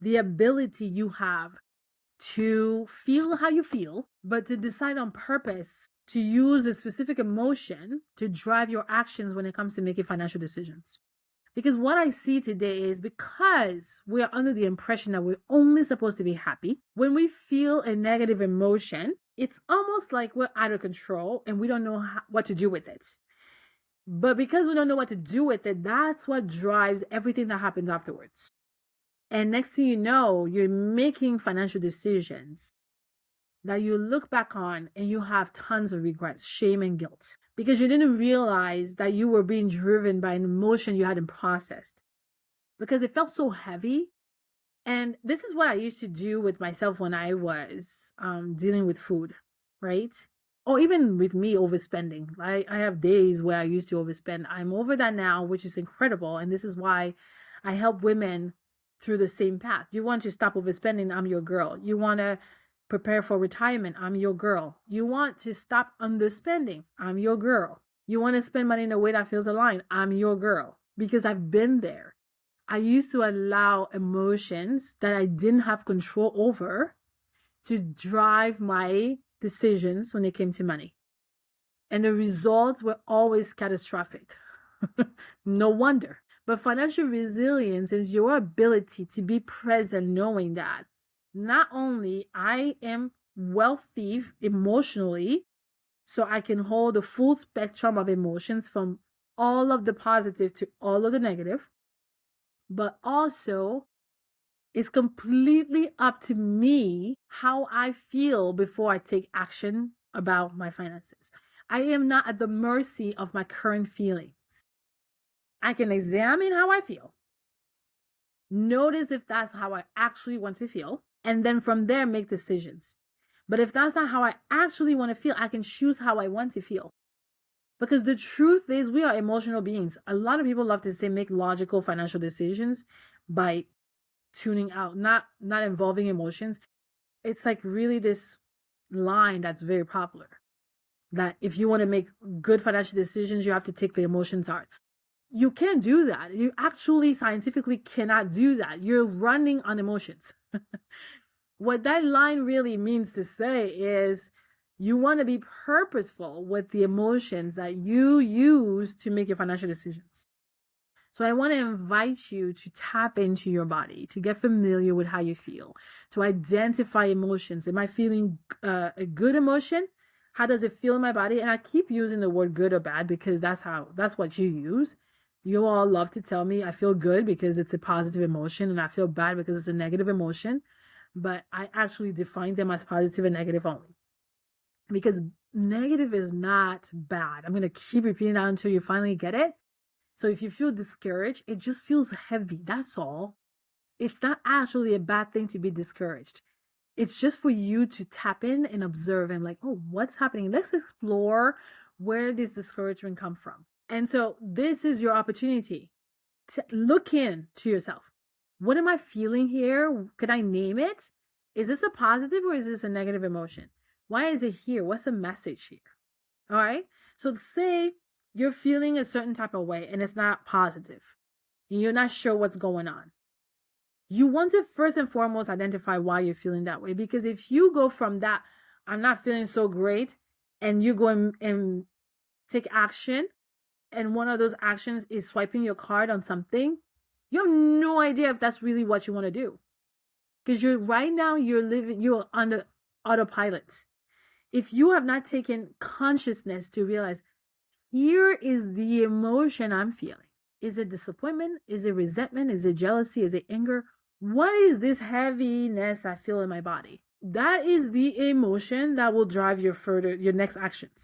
the ability you have to feel how you feel, but to decide on purpose to use a specific emotion to drive your actions when it comes to making financial decisions. Because what I see today is because we are under the impression that we're only supposed to be happy, when we feel a negative emotion, it's almost like we're out of control and we don't know what to do with it. But because we don't know what to do with it, that's what drives everything that happens afterwards. And next thing you know, you're making financial decisions that you look back on and you have tons of regrets, shame, and guilt because you didn't realize that you were being driven by an emotion you hadn't processed because it felt so heavy. And this is what I used to do with myself when I was dealing with food, right? Or even with me overspending. I have days where I used to overspend. I'm over that now, which is incredible. And this is why I help women through the same path. You want to stop overspending, I'm your girl. You want to prepare for retirement, I'm your girl. You want to stop underspending, I'm your girl. You want to spend money in a way that feels aligned, I'm your girl. Because I've been there. I used to allow emotions that I didn't have control over to drive my decisions when it came to money. And the results were always catastrophic. No wonder. But financial resilience is your ability to be present knowing that not only I am wealthy emotionally, so I can hold the full spectrum of emotions from all of the positive to all of the negative, but also it's completely up to me how I feel before I take action about my finances. I am not at the mercy of my current feelings. I can examine how I feel, notice if that's how I actually want to feel, and then from there make decisions. But if that's not how I actually want to feel, I can choose how I want to feel. Because the truth is, we are emotional beings. A lot of people love to say make logical financial decisions by tuning out, not involving emotions. It's like really this line that's very popular, that if you want to make good financial decisions, you have to take the emotions out. You can't do that. You actually scientifically cannot do that. You're running on emotions. What that line really means to say is you want to be purposeful with the emotions that you use to make your financial decisions. So I want to invite you to tap into your body, to get familiar with how you feel, to identify emotions. Am I feeling a good emotion? How does it feel in my body? And I keep using the word good or bad because that's what you use. You all love to tell me I feel good because it's a positive emotion and I feel bad because it's a negative emotion. But I actually define them as positive and negative only. Because negative is not bad. I'm going to keep repeating that until you finally get it. So if you feel discouraged, it just feels heavy. That's all. It's not actually a bad thing to be discouraged. It's just for you to tap in and observe and like, oh, what's happening? Let's explore where this discouragement come from. And so this is your opportunity to look in to yourself. What am I feeling here? Could I name it? Is this a positive or is this a negative emotion? Why is it here? What's the message here? All right. So say you're feeling a certain type of way and it's not positive and you're not sure what's going on. You want to first and foremost identify why you're feeling that way. Because if you go from that, I'm not feeling so great, and you go and take action, and one of those actions is swiping your card on something, you have no idea if that's really what you want to do. Because you're under autopilot. If you have not taken consciousness to realize, here is the emotion I'm feeling. Is it disappointment? Is it resentment? Is it jealousy? Is it anger? What is this heaviness I feel in my body? That is the emotion that will drive your next actions.